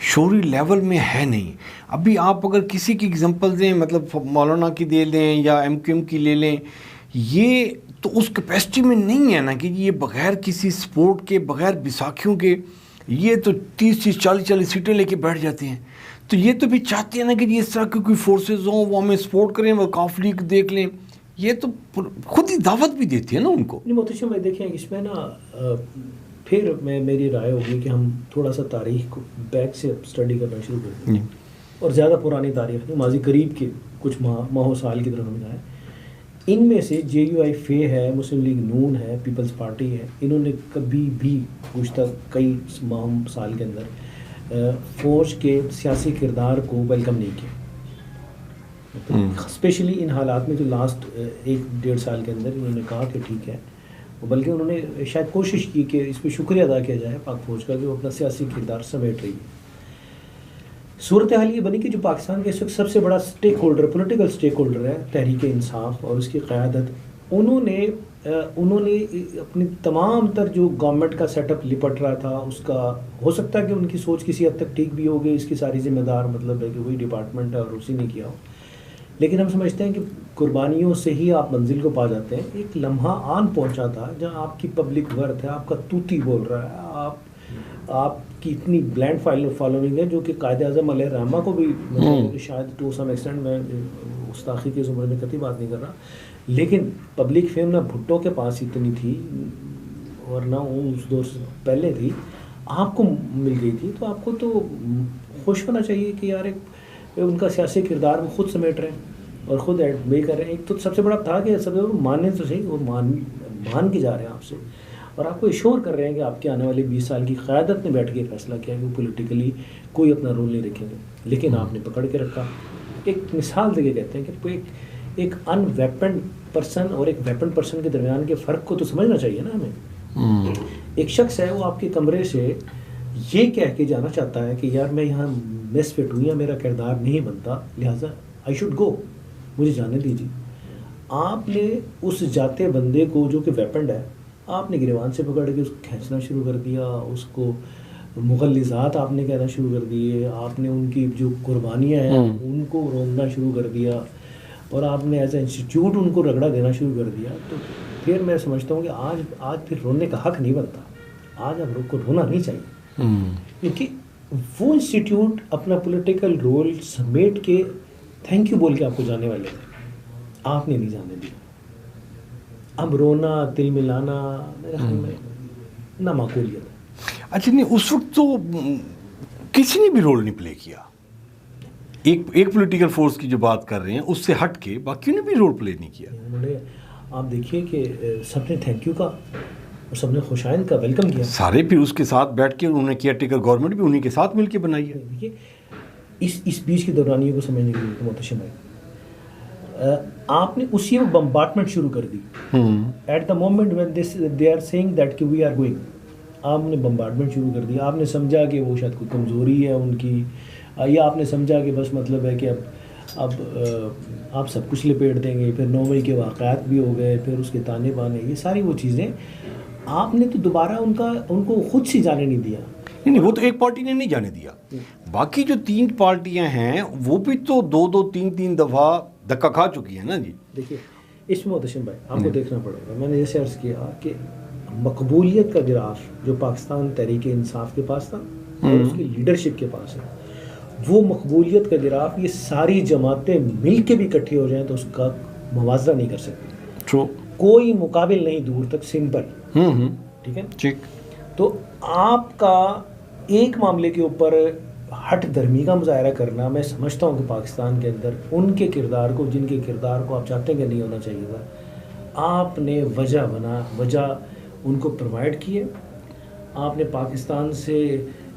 شعوری لیول میں ہے نہیں. ابھی آپ اگر کسی کی اگزامپل دیں, مطلب مولانا کی دے لیں یا ایم کیو ایم کی لے لیں, یہ تو اس کیپیسٹی میں نہیں ہے نا کہ یہ بغیر کسی سپورٹ کے, بغیر بیساکھیوں کے, یہ تو 30-40 سیٹیں لے کے بیٹھ جاتے ہیں. تو یہ تو بھی چاہتے ہیں نا کہ اس طرح کی کوئی فورسز ہوں, وہ ہمیں سپورٹ کریں, وہ کاف لیگ دیکھ لیں. یہ تو خود ہی دعوت بھی دیتی ہے نا ان کو. نہیں محتشم بھائی دیکھیں اس میں نا پھر میری رائے ہوگی کہ ہم تھوڑا سا تاریخ کو بیک سے اسٹڈی کرنا شروع کر دیں, اور زیادہ پرانی تاریخ نہیں, ماضی قریب کے کچھ ماہ و سال کی طرف ہم جائیں. ان میں سے جے یو آئی فے ہے, مسلم لیگ نون ہے, پیپلز پارٹی ہے, انہوں نے کبھی بھی گزشتہ کئی ماہ سال کے اندر فوج کے سیاسی کردار کو ویلکم نہیں کیا. اسپیشلی ان حالات میں جو لاسٹ 1-1.5 سال کے اندر انہوں نے کہا کہ ٹھیک ہے, بلکہ انہوں نے شاید کوشش کی کہ اس پہ شکریہ ادا کیا جائے پاک فوج کا کہ وہ اپنا سیاسی کردار سمیٹ رہی ہے. صورتحال یہ بنی کہ جو پاکستان کے اس وقت سب سے بڑا stake holder, political stake holder ہے تحریک انصاف اور اس کی قیادت, انہوں نے اپنی تمام تر جو گورنمنٹ کا سیٹ اپ لپٹ رہا تھا اس کا, ہو سکتا ہے کہ ان کی سوچ کسی حد تک ٹھیک بھی ہو گئی, اس کی ساری ذمہ دار مطلب ہے کہ وہی ڈپارٹمنٹ ہے اور اسی نے کیا ہو, لیکن ہم سمجھتے ہیں کہ قربانیوں سے ہی آپ منزل کو پا جاتے ہیں. ایک لمحہ آن پہنچا تھا جہاں آپ کی پبلک ورتھ ہے, آپ کا توتی بول رہا ہے, آپ کی اتنی بلینڈ فالوئنگ ہے جو کہ قائد اعظم علیہ الرحمہ کو بھی شاید ٹو سم ایکسٹینٹ, میں گستاخی کے زمرے میں کتنی بات نہیں کر رہا, لیکن پبلک فیم نہ بھٹو کے پاس اتنی تھی اور نہ اس دور سے پہلے تھی, آپ کو مل گئی تھی. تو آپ کو تو خوش ہونا چاہیے کہ یار ان کا سیاسی کردار وہ خود سمیٹ رہے ہیں اور خود ایڈ کر رہے ہیں. ایک تو سب سے بڑا تھا کہ سب ماننے تو صحیح, وہ مان کے جا رہے ہیں آپ سے, اور آپ کو ایشور کر رہے ہیں کہ آپ کے آنے والے 20 سال کی قیادت نے بیٹھ کے فیصلہ کیا کہ وہ پولیٹیکلی کوئی اپنا رول نہیں رکھیں گے, لیکن آپ نے پکڑ کے رکھا. ایک مثال دے کے کہتے ہیں کہ ایک ان ویپن پرسن اور ایک ویپن پرسن کے درمیان کے فرق کو تو سمجھنا چاہیے نا ہمیں. ایک شخص ہے وہ آپ کے کمرے سے یہ کہہ کے جانا چاہتا ہے کہ یار میں یہاں مس فٹ ہوں یا میرا کردار نہیں بنتا, لہٰذا آئی شوڈ گو, مجھے جانے دیجیے. آپ نے اس جاتے بندے کو جو کہ ویپنڈ ہے, آپ نے گریوان سے پکڑ کے اس کو کھینچنا شروع کر دیا, اس کو مغلظات آپ نے کہنا شروع کر دیے, آپ نے ان کی جو قربانیاں ہیں ان کو روکنا شروع کر دیا, اور آپ نے ایز اے انسٹیٹیوٹ ان کو رگڑا دینا شروع کر دیا. تو پھر میں سمجھتا ہوں کہ آج پھر رونے کا حق نہیں بنتا, آج آپ کو رونا نہیں چاہیے, کیونکہ وہ انسٹیٹیوٹ اپنا پولیٹیکل رول سمیٹ کے تھینک یو بول کے آپ کو جانے والے ہیں, آپ نے نہیں جانے دیا. اب رونا, دل ملانا میرے خیال میں نامعقولیت ہے. اچھا نہیں, اس وقت تو کسی نے بھی رول نہیں پلے کیا. ایک پولیٹیکل فورس کی جو بات کر رہے ہیں اس سے ہٹ کے باقیوں نے بھی رول پلے نہیں کیا. انہوں نے, آپ دیکھیے کہ سب نے تھینک یو کا اور سب نے خوشائند کا ویلکم کیا. سارے بھی اس کے ساتھ بیٹھ کے انہوں نے کیئر ٹیکر گورنمنٹ بھی انہیں کے ساتھ مل کے بنائی ہے. دیکھیے اس بیچ کی دورانیوں کو سمجھنے کے لیے محتشم ہے, آپ نے اسی وقت بمبارٹمنٹ شروع کر دی. At the moment when they are seeing that کہ وی آر گوئنگ, آپ نے بمبارٹمنٹ شروع کر دیا. آپ نے سمجھا کہ وہ شاید کوئی کمزوری ہے ان کی, یا آپ نے سمجھا کہ بس مطلب ہے کہ اب آپ سب کچھ لپیٹ دیں گے. پھر 9 مئی کے واقعات بھی ہو گئے, پھر اس کے تانے بانے, یہ ساری وہ چیزیں آپ نے تو دوبارہ ان کو خود سے جانے نہیں دیا. نہیں, وہ تو ایک پارٹی نے نہیں جانے دیا, باقی جو 3 پارٹیاں ہیں وہ بھی تو 2-3 دفعہ دھکا کھا چکی ہیں نا جی. دیکھیے اس میں محتشم بھائی آپ کو دیکھنا پڑے گا, میں نے جیسے عرض کیا کہ مقبولیت کا گراف جو پاکستان تحریک انصاف کے پاس تھا اور اس کی لیڈرشپ کے پاس ہے, وہ مقبولیت کا گراف یہ ساری جماعتیں مل کے بھی اکٹھی ہو جائیں تو اس کا موازنہ نہیں کر سکتی. کوئی مقابل نہیں دور تک, سمپل. ٹھیک ہے, ٹھیک. تو آپ کا ایک معاملے کے اوپر ہٹ دھرمی کا مظاہرہ کرنا, میں سمجھتا ہوں کہ پاکستان کے اندر ان کے کردار کو, جن کے کردار کو آپ چاہتے ہیں کہ نہیں ہونا چاہیے تھا, آپ نے وجہ ان کو پرووائڈ کیے. آپ نے پاکستان سے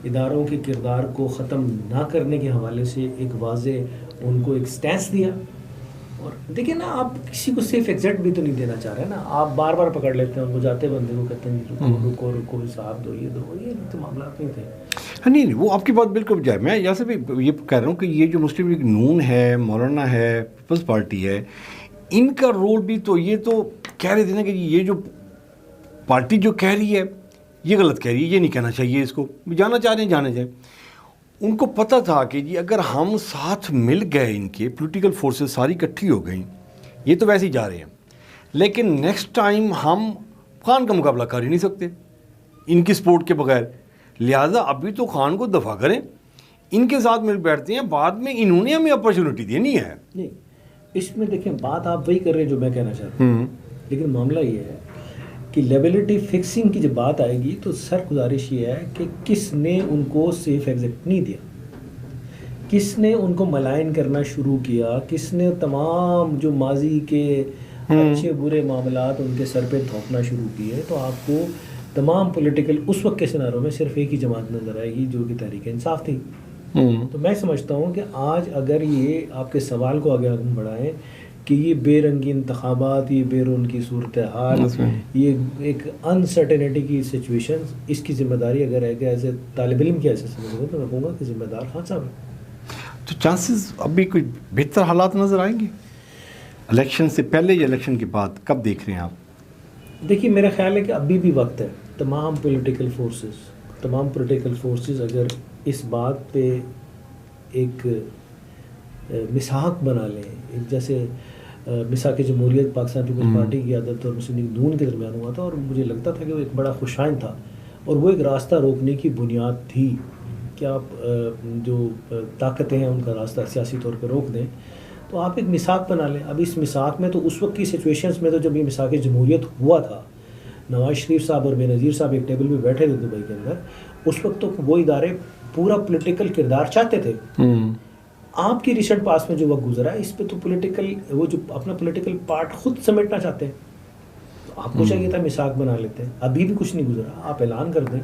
اداروں کے کردار کو ختم نہ کرنے کے حوالے سے ایک واضح ان کو ایک سٹینس دیا. اور دیکھیں نا, آپ کسی کو سیف ایگزیکٹ بھی تو نہیں دینا چاہ رہے نا, آپ بار بار پکڑ لیتے ہیں ان کو, جاتے بندے کو کہتے ہیں رکو حساب دو, یہ تو معاملات نہیں تھے. نہیں, وہ آپ کی بات بالکل جائے. میں یہاں سے بھی یہ کہہ رہا ہوں کہ یہ جو مسلم لیگ نون ہے, مولانا ہے, پیپلز پارٹی ہے, ان کا رول بھی تو یہ تو کہہ رہے تھے نا کہ یہ جو پارٹی جو کہہ رہی ہے یہ غلط کہہ رہی ہے, یہ نہیں کہنا چاہیے, اس کو جانا چاہ رہے ہیں جانے جائیں. ان کو پتہ تھا کہ جی اگر ہم ساتھ مل گئے، ان کے پولیٹیکل فورسز ساری اکٹھی ہو گئیں، یہ تو ویسے ہی جا رہے ہیں، لیکن نیکسٹ ٹائم ہم خان کا مقابلہ کر ہی نہیں سکتے ان کی سپورٹ کے بغیر، لہٰذا ابھی تو خان کو دفاع کریں، ان کے ساتھ مل بیٹھتے ہیں، بعد میں انہوں نے ہمیں اپرچونٹی دینی ہے. نہیں، اس میں دیکھیں بات آپ وہی کر رہے ہیں جو میں کہنا چاہتا ہوں، لیکن معاملہ یہ ہے کہ لیبلٹی فکسنگ کی جب بات آئے گی تو سر گزارش یہ ہے کہ کس نے ان کو سیف ایگزٹ نہیں دیا، کس نے ان کو ملائن کرنا شروع کیا، کس نے تمام جو ماضی کے اچھے برے معاملات ان کے سر پہ تھوپنا شروع کیے. تو آپ کو تمام پولیٹیکل اس وقت کے سناروں میں صرف ایک ہی جماعت نظر آئے گی جو کہ تحریک انصاف تھی. تو میں سمجھتا ہوں کہ آج اگر یہ آپ کے سوال کو آگے بڑھائیں کہ یہ بے رنگی انتخابات، یہ بے رون کی صورتحال، یہ ایک انسرٹینٹی کی سچویشن، اس کی ذمہ داری اگر ہے کہ ایز اے طالب علم کی ایسے سمجھوں تو میں کہوں گا کہ ذمہ دار خان صاحب ہے. تو چانسز ابھی کوئی بہتر حالات نظر آئیں گے الیکشن سے پہلے یا الیکشن کے بعد؟ کب دیکھ رہے ہیں آپ؟ دیکھیے میرا خیال ہے کہ ابھی بھی وقت ہے. تمام پولیٹیکل فورسز اگر اس بات پہ ایک مساق بنا لیں، ایک جیسے مساق جمہوریت پاکستان پیپلز پارٹی کی قیادت اور مسلم لیگ نون کے درمیان ہوا تھا، اور مجھے لگتا تھا کہ وہ ایک بڑا خوشائن تھا اور وہ ایک راستہ روکنے کی بنیاد تھی کہ آپ جو طاقتیں ہیں ان کا راستہ سیاسی طور پہ روک دیں. تو آپ ایک مساق بنا لیں. اب اس مساق میں تو اس وقت کی سچویشنز میں تو جب یہ مساق جمہوریت ہوا تھا، نواز شریف صاحب اور بے نظیر صاحب ایک ٹیبل پہ بیٹھے تھے دبئی کے اندر، اس وقت تو وہ ادارے پورا پولیٹیکل کردار چاہتے تھے. آپ کی ریسنٹ پاس میں جو وقت گزرا ہے اس پہ تو پولیٹیکل وہ جو اپنا پولیٹیکل پارٹ خود سمیٹنا چاہتے ہیں. تو آپ کو چاہیے تھا مساق بنا لیتے ہیں. ابھی بھی کچھ نہیں گزرا، آپ اعلان کر دیں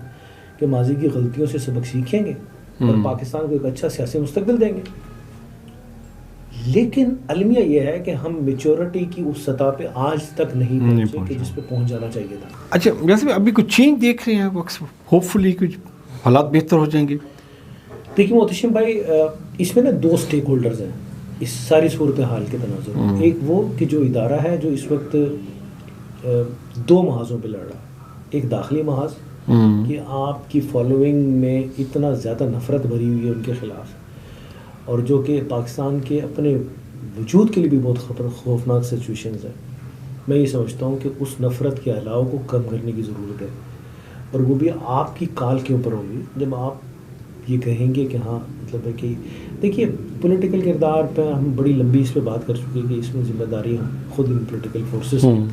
کہ ماضی کی غلطیوں سے سبق سیکھیں گے اور پاکستان کو ایک اچھا سیاسی مستقبل دیں گے. لیکن المیہ یہ ہے کہ ہم میچورٹی کی اس سطح پہ آج تک نہیں پہنچے کہ جس پہ پہنچ جانا چاہیے تھا. اچھا، ویسے ابھی کچھ چینج دیکھ رہے ہیں، ہوپ فلی کچھ حالات بہتر ہو جائیں گے؟ دیکھیے محتشم بھائی، اس میں نا دو سٹیک ہولڈرز ہیں اس ساری صورتحال کے تناظر میں. ایک وہ کہ جو ادارہ ہے جو اس وقت دو محاذوں پہ لڑ رہا ہے. ایک داخلی محاذ کہ آپ کی فالوئنگ میں اتنا زیادہ نفرت بھری ہوئی ہے ان کے خلاف، اور جو کہ پاکستان کے اپنے وجود کے لیے بھی بہت خوفناک سچویشنز ہیں. میں یہ سمجھتا ہوں کہ اس نفرت کے علاوہ کو کم کرنے کی ضرورت ہے، اور وہ بھی آپ کی کال کے اوپر ہوگی جب آپ یہ کہیں گے کہ ہاں مطلب ہے کہ دیکھیے پولیٹیکل کردار پہ ہم بڑی لمبی اس پہ بات کر چکے کہ اس میں ذمہ داری خود ان پولیٹیکل فورسز ہیں.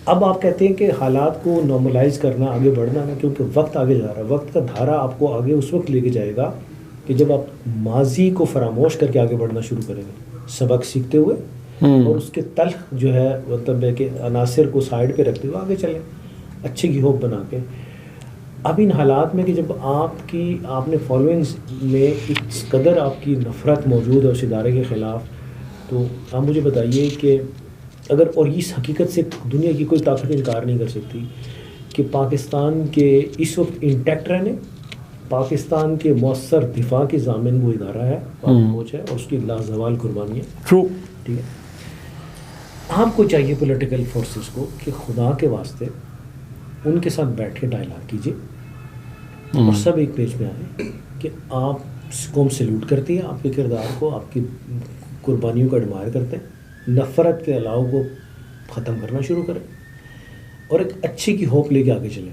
اب آپ کہتے ہیں کہ حالات کو نارملائز کرنا، آگے بڑھنا نا، کیونکہ وقت آگے جا رہا ہے. وقت کا دھارا آپ کو آگے اس وقت لے کے جائے گا کہ جب آپ ماضی کو فراموش کر کے آگے بڑھنا شروع کریں گے، سبق سیکھتے ہوئے اور اس کے تلخ جو ہے مطلب ہے کہ عناصر کو سائڈ پہ رکھتے ہوئے آگے چلیں اچھے کی ہوپ بنا کے. اب ان حالات میں کہ جب آپ نے فالوئنگز میں اس قدر آپ کی نفرت موجود ہے اس ادارے کے خلاف، تو آپ مجھے بتائیے کہ اگر، اور اس حقیقت سے دنیا کی کوئی طاقت انکار نہیں کر سکتی کہ پاکستان کے اس وقت انٹیکٹ رہنے، پاکستان کے مؤثر دفاع کی ضامن وہ ادارہ ہے، فوج ہے، اور اس کی لازوال قربانیاں. ٹھیک ہے، آپ کو چاہیے پولیٹیکل فورسز کو کہ خدا کے واسطے ان کے ساتھ بیٹھ کے ڈائلاگ کیجیے اور سب ایک پیج پہ آئیں کہ آپ قوم سیلوٹ کرتی ہے آپ کے کردار کو، آپ کی قربانیوں کا ایڈمائر کرتے ہیں، نفرت کے علاوہ کو ختم کرنا شروع کریں اور ایک اچھی کی ہوپ لے کے آگے چلیں.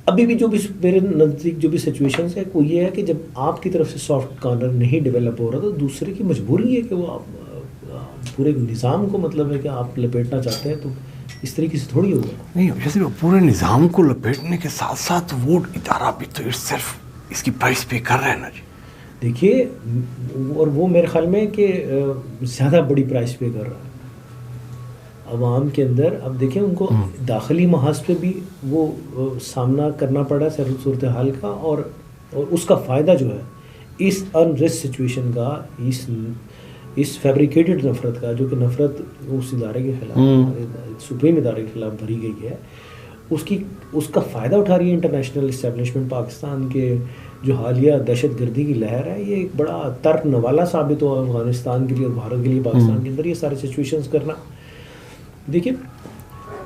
ابھی بھی جو بھی میرے نزدیک جو بھی سچویشنز ہے وہ یہ ہے کہ جب آپ کی طرف سے سافٹ کارنر نہیں ڈیولپ ہو رہا تو دوسرے کی مجبوری ہے کہ وہ آپ پورے نظام کو مطلب ہے کہ آپ لپیٹنا چاہتے ہیں، تو اس طریقے سے تھوڑی ہوگا. نہیں، جیسے پورے نظام کو لپیٹنے کے ساتھ ساتھ وہ ادارہ بھی تو صرف اس کی پرائس پے کر رہے ہیں نا جی. دیکھیے، اور وہ میرے خیال میں کہ زیادہ بڑی پرائس پے کر رہا ہے عوام کے اندر. اب دیکھیں ان کو داخلی محاذ پہ بھی وہ سامنا کرنا پڑا صورتحال کا، اور اس کا فائدہ جو ہے اس انریسٹ سچویشن کا، اس فیبریکیٹڈ نفرت کا، جو کہ نفرت اس ادارے کے خلاف، سپریم ادارے کے خلاف بھری گئی ہے، اس کا فائدہ اٹھا رہی ہے انٹرنیشنل اسٹیبلشمنٹ. پاکستان کے جو حالیہ دہشت گردی کی لہر ہے یہ ایک بڑا ترک نوالا ثابت ہوا افغانستان کے لیے اور بھارت کے لیے. پاکستان کے اندر یہ سارے سچویشنز کرنا، دیکھیے